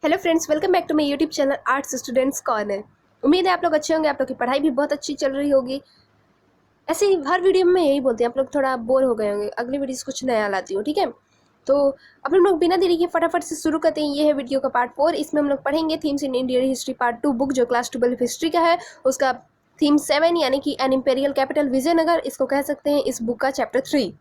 Hello friends, welcome back to my YouTube channel arts students corner. उम्मीद है आप लोग अच्छे होंगे, आप लोग की पढ़ाई भी बहुत अच्छी चल रही होगी। ऐसे ही हर वीडियो में यही बोलते हैं, आप लोग थोड़ा बोर हो गए होंगे, अगली वीडियो से कुछ नया लाती हूँ, ठीक है। तो अब हम लोग बिना देरी के फटाफट से शुरू करते हैं। ये है वीडियो का पार्ट 4। इसमें हम लोग पढ़ेंगे themes in Indian history part 2 book, जो क्लास 12 हिस्ट्री का है। उसका थीम 7 यानी कि एन इम्पेरियल कैपिटल विजयनगर, इसको कह सकते हैं इस बुक का चैप्टर 3।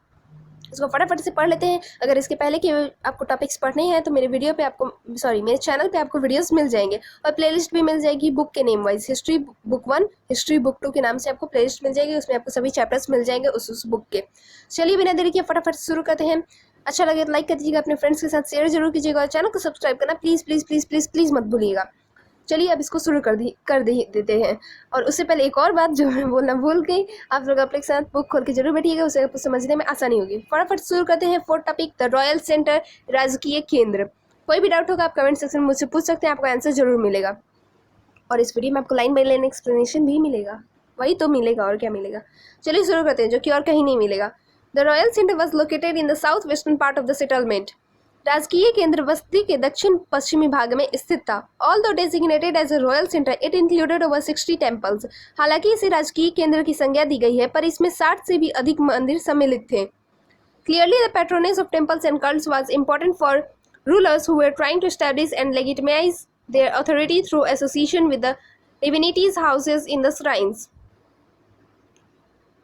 इसको फटाफट से पढ़ लेते हैं। अगर इसके पहले के आपको टॉपिक्स पढ़ने हैं तो मेरे वीडियो पे आपको मेरे चैनल पे आपको वीडियोस मिल जाएंगे और प्लेलिस्ट भी मिल जाएगी बुक के name wise. History book 1, history book 2 के नाम से आपको प्लेलिस्ट मिल जाएगी, उसमें आपको सभी चैप्टर्स मिल जाएंगे उस बुक के। चलिए बिना देरी के फटाफट से शुरू करते हैं। अच्छा लगे तो लाइक कर दीजिएगा, अपने फ्रेंड्स के साथ शेयर जरूर कीजिएगा और चैनल को सब्सक्राइब करना please please please please please मत भूलिएगा। चलिए अब इसको शुरू कर देते हैं। और उससे पहले एक और बात जो मैं बोलना भूल गई, आप लोग अपने साथ बुक खोल के जरूर बैठिएगा, उसे आपको समझने में आसानी होगी। फटाफट शुरू करते हैं। 4th topic, the royal centre, राजकीय केंद्र। कोई भी डाउट होगा आप कमेंट सेक्शन में मुझसे पूछ सकते हैं, आपको आंसर जरूर मिलेगा। और इस वीडियो में आपको लाइन बाई लाइन एक्सप्लेनेशन भी मिलेगा, वही तो मिलेगा और क्या मिलेगा। चलिए शुरू करते हैं, जो कि और कहीं नहीं मिलेगा। The royal centre was located in the south western part of the settlement. राजकीय केंद्र बस्ती के दक्षिण पश्चिमी भाग में स्थित था। Although designated as a royal centre, it included over 60 temples. हालांकि इसे राजकीय केंद्र की संज्ञा दी गई है, पर इसमें 60 से भी अधिक मंदिर सम्मिलित थे। Clearly the patronage of temples and cults was important for rulers who were trying to establish and legitimise their authority through association with the divinities houses in the shrines.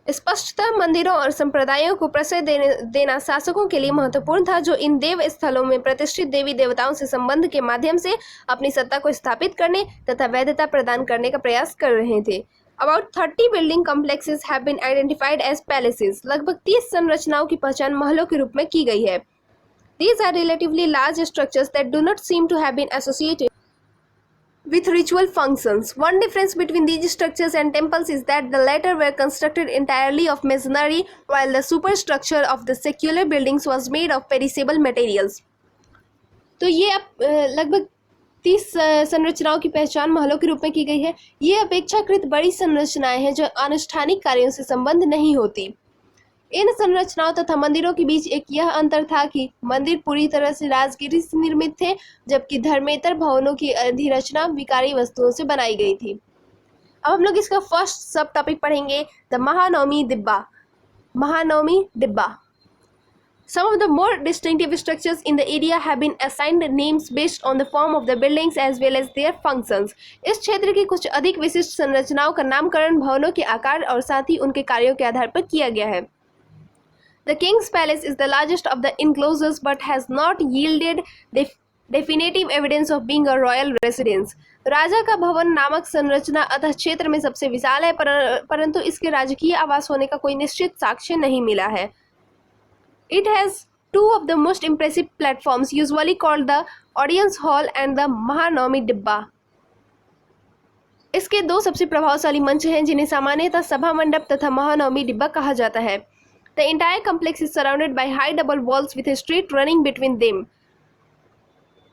स्पष्टतः मंदिरों और संप्रदायों को प्रश्रय देना शासकों के लिए महत्वपूर्ण था, जो इन देव स्थलों में प्रतिष्ठित देवी देवताओं से संबंध के माध्यम से अपनी सत्ता को स्थापित करने तथा वैधता प्रदान करने का प्रयास कर रहे थे। About 30 building complexes have been identified as palaces. लगभग 30 संरचनाओं की पहचान महलों के रूप में की गई है। These are relatively large structures that do not seem to have been associated with ritual functions. One difference between these structures and temples is that the latter were constructed entirely of masonry, while the superstructure of the secular buildings was made of perishable materials. तो ये अब लगभग 30 संरचनाओं की पहचान महलों के रूप में की गई है। ये अपेक्षाकृत बड़ी संरचनाएं हैं जो अनुष्ठानिक कार्यों से संबंध नहीं होती। इन संरचनाओं तथा मंदिरों के बीच एक यह अंतर था कि मंदिर पूरी तरह से राजगिरी से निर्मित थे, जबकि धर्मेतर भवनों की अधिरचना विकारी वस्तुओं से बनाई गई थी। अब हम लोग इसका फर्स्ट सब टॉपिक पढ़ेंगे, द महानवमी डिब्बा। महानवमी डिब्बा। Some of the more distinctive structures in the area have been assigned names based on the form of the buildings as well as their functions. इस क्षेत्र की कुछ अधिक विशिष्ट संरचनाओं का नामकरण भवनों के आकार और साथ ही उनके कार्यों के आधार पर किया गया है। The King's Palace is the largest of the enclosures but has not yielded definitive evidence of being a royal residence. राजा का भवन नामक संरचना अतः क्षेत्र में सबसे विशाल है, परंतु इसके राजकीय आवास होने का कोई निश्चित साक्ष्य नहीं मिला है। It has two of the most impressive platforms, usually called the Audience Hall and the Mahanavami Dibba. इसके दो सबसे प्रभावशाली मंच हैं, जिन्हें सामान्यतः सभा मंडप तथा महानवमी डिब्बा कहा जाता है। The entire complex is surrounded by high double walls with a street running between them.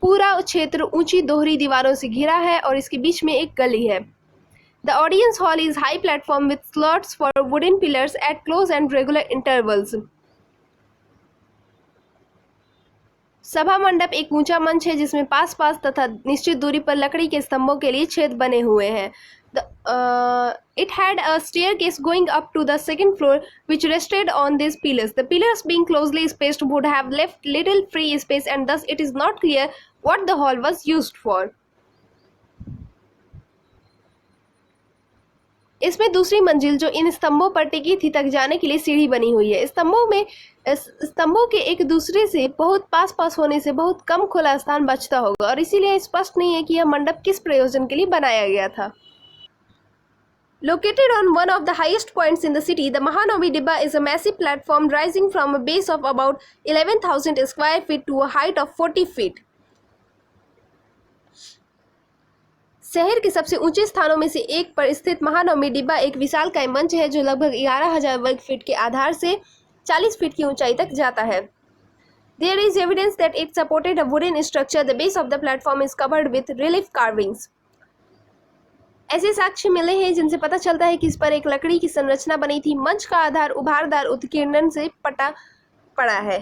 पूरा क्षेत्र ऊंची दोहरी दीवारों से घिरा है और इसके बीच में एक गली है। The audience hall is high platform with slots for wooden pillars at close and regular intervals. सभा मंडप एक ऊंचा मंच है जिसमें पास पास तथा निश्चित दूरी पर लकड़ी के स्तंभों के लिए छेद बने हुए हैं। It had a staircase going up to the second floor which rested on these pillars. The pillars being closely spaced would have left little free space and thus it is not clear what the hall was used for. इसमें दूसरी मंजिल जो इन स्तंभों पर टिकी थी तक जाने के लिए सीढ़ी बनी हुई है। स्तंभों के एक दूसरे से बहुत पास पास होने से बहुत कम खुला स्थान बचता होगा और इसीलिए स्पष्ट नहीं है कि यह मंडप किस प्रयोजन के लिए बनाया गया था। Located on one of the highest points in the city, the Mahanavami Dibba is a massive platform rising from a base of about 11,000 square feet to a height of 40 feet. शहर के सबसे ऊंचे स्थानों में से एक पर स्थित महानवमी डिब्बा एक विशालकाय मंच है जो लगभग 11,000 वर्ग फीट के आधार से 40 फीट की ऊंचाई तक जाता है। There is evidence that it supported a wooden structure. The base of the platform is covered with relief carvings. ऐसे साक्ष्य मिले हैं जिनसे पता चलता है कि इस पर एक लकड़ी की संरचना बनी थी। मंच का आधार उभारदार उत्कीर्णन से पटा पड़ा है।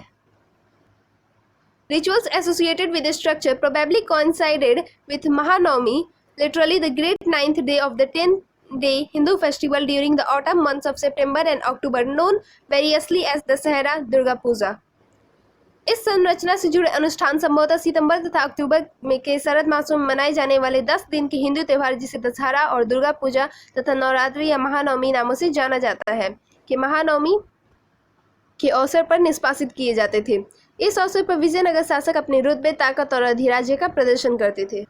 Rituals associated with the structure probably coincided with Mahanavami, literally the great ninth day of the 10-day Hindu festival during the autumn months of September and October, known variously as Dasahara, Durga Puja. इस संरचना से जुड़े अनुष्ठान संभवतः सितंबर तथा अक्टूबर में के शरद मासों में मनाए जाने वाले 10 दिन के हिंदू त्योहार जिसे दशहरा और दुर्गा पूजा तथा नवरात्रि या महानवमी नामों से जाना जाता है कि महानवमी के अवसर पर निष्पादित किए जाते थे। इस अवसर पर विजयनगर शासक अपने रुतबे, ताकत और अधिराज्य का प्रदर्शन करते थे।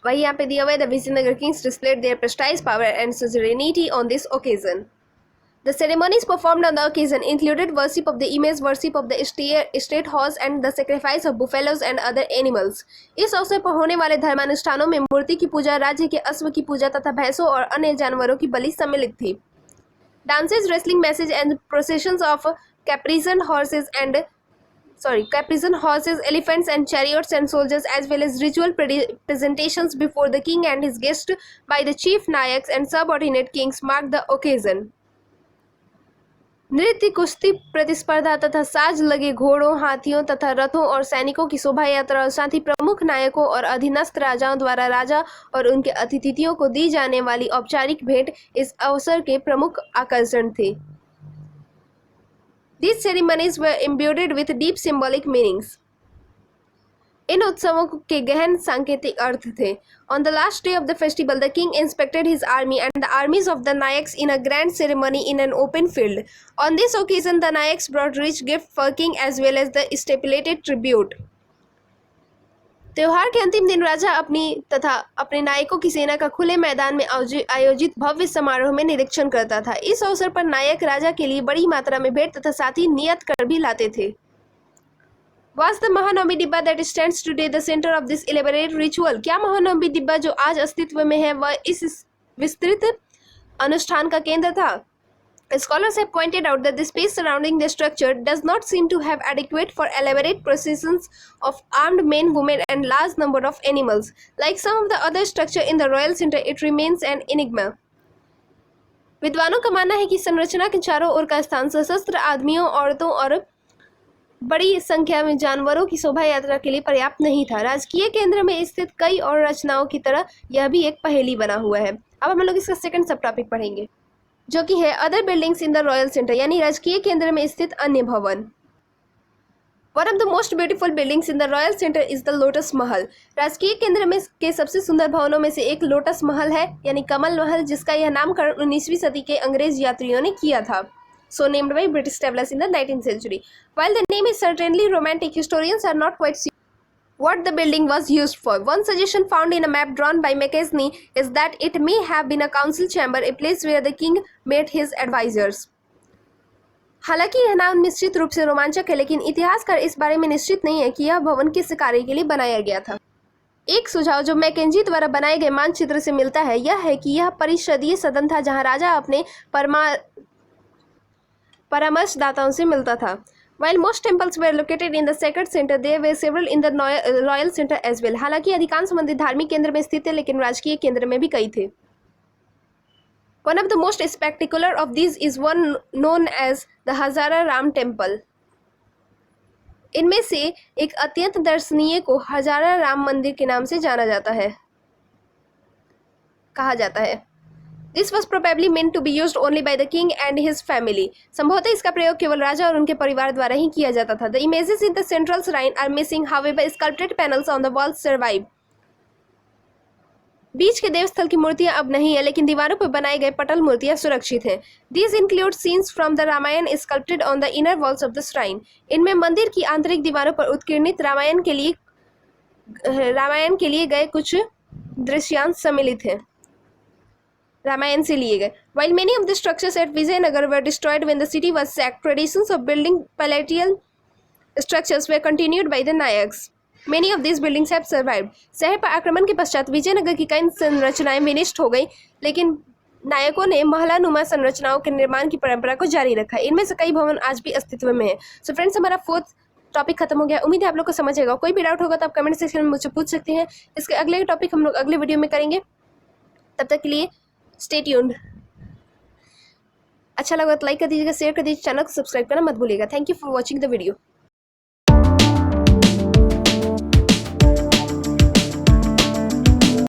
वही यहाँ पे दिया हुआ है, the Vijayanagara kings displayed their prestige, power and suzerainty on this occasion. The ceremonies performed on the occasion included worship of the image, worship of the state horse and the sacrifice of buffaloes and other animals. इस अवसर पर होने वाले धर्मानुष्ठानों में मूर्ति की पूजा, राज्य के अश्व की पूजा तथा भैंसों और अन्य जानवरों की बलि सम्मिलित थी। Dances, wrestling matches and processions of caparisoned horses, elephants and chariots and soldiers, as well as ritual presentations before the king and his guests by the chief nayaks and subordinate kings marked the occasion. नृत्य, कुश्ती प्रतिस्पर्धा तथा साज लगे घोड़ों, हाथियों तथा रथों और सैनिकों की शोभा यात्रा और साथ ही प्रमुख नायकों और अधीनस्थ राजाओं द्वारा राजा और उनके अतिथियों को दी जाने वाली औपचारिक भेंट इस अवसर के प्रमुख आकर्षण थे। These ceremonies were imbued with deep symbolic meanings. इन उत्सवों के गहन सांकेतिक अर्थ थे। On the last day of the festival, the king inspected his army and the armies of the Nayaks in a grand ceremony in an open field. On this occasion, the Nayaks brought rich gifts for king as well as the stipulated tribute. त्योहार के अंतिम दिन राजा अपनी तथा अपने नायकों की सेना का खुले मैदान में आयोजित भव्य समारोह में निरीक्षण करता था। इस अवसर पर नायक राजा के लिए बड़ी मात्रा में भेंट तथा साथ ही नियत कर भी लाते थे। Was the महानवमी डिब्बा that stands today the center of this elaborate ritual? क्या महानवमी डिब्बा जो आज अस्तित्व में है वह इस विस्तृत अनुष्ठान का केंद्र था? Scholars have pointed out that the space surrounding the structure does not seem to have adequate for elaborate processions of armed men, women, and large number of animals. Like some of the other structure in the royal center, it remains an enigma. विद्वानों का मानना है कि संरचना के चारों ओर का स्थान सशस्त्र आदमियों, औरतों और बड़ी संख्या में जानवरों की शोभा यात्रा के लिए पर्याप्त नहीं था। राजकीय केंद्र में स्थित कई और रचनाओं की तरह यह भी एक पहेली बना हुआ है। अब हम लोग इसका सेकंड सब टॉपिक पढ़ेंगे जो कि है other buildings in the royal centre, यानी राजकीय केंद्र में स्थित अन्य भवन। One of the most beautiful buildings in the royal centre is the lotus महल। राजकीय केंद्र में के सबसे सुंदर भवनों में से एक लोटस महल है, यानी कमल महल, जिसका यह नामकरण 19वीं सदी के अंग्रेज यात्रियों ने किया था। So named by British travelers in the 19th century. While the name is certainly romantic, historians are not quite sure what the building was used for. One suggestion found in a map drawn by Mackenzie is that it may have been a council chamber, a place where the king met his advisors. हालांकि यह नाम निश्चित रूप से रोमांचक है, लेकिन इतिहासकार इस बारे में निश्चित नहीं है कि यह भवन किस कार्य के लिए बनाया गया था। एक सुझाव जो मैकेंजी द्वारा बनाए गए मानचित्र से मिलता है यह है कि यह परिषदीय सदन था जहां राजा अपने परामर्शदाताओं से मिलता था। While most temples were located in the sacred center, there were several in the royal center as well. हालांकि अधिकांश मंदिर धार्मिक केंद्र में स्थित थे, लेकिन राजकीय केंद्र में भी कई थे। One of the most spectacular of these is one known as the Hazara Ram Temple. इनमें से एक अत्यंत दर्शनीय को हजारा राम मंदिर के नाम से जाना जाता है, कहा जाता है। This was probably meant to be used only by the king and his family. संभवतः इसका प्रयोग केवल राजा और उनके परिवार द्वारा ही किया जाता था। The images in the central shrine are missing, however, sculpted panels on the walls survive. बीच के देवस्थल की मूर्तियां अब नहीं है, लेकिन दीवारों पर बनाए गए पटल मूर्तियां सुरक्षित हैं। These include scenes from the Ramayan sculpted on the inner walls of the shrine. इनमें मंदिर की आंतरिक दीवारों पर उत्कीर्णित रामायण के लिए गए कुछ दृश्यांश सम्मिलित हैं। रामायण से लिए गए। While many of the structures at Vijayanagar were destroyed when the city was sacked, traditions of building palatial structures were continued by the Nayaks. Many of these buildings have survived. शहर पर आक्रमण के पश्चात विजयनगर की कई संरचनाएं विनिष्ट हो गई, लेकिन नायकों ने महलानुमा संरचनाओं के निर्माण की परंपरा को जारी रखा। इनमें से कई भवन आज भी अस्तित्व में है। सो फ्रेंड्स, हमारा फोर्थ टॉपिक खत्म हो गया। उम्मीद है आप लोग को समझ आएगा। कोई भी डाउट होगा तो आप कमेंट सेक्शन में मुझसे पूछ सकते हैं। इसके अगले टॉपिक हम लोग अगले वीडियो में करेंगे। तब तक के लिए स्टे ट्यून्ड। अच्छा लगा तो लाइक कर दीजिएगा, शेयर कर दीजिए, चैनल को सब्सक्राइब करना मत भूलिएगा। Thank you for watching the video.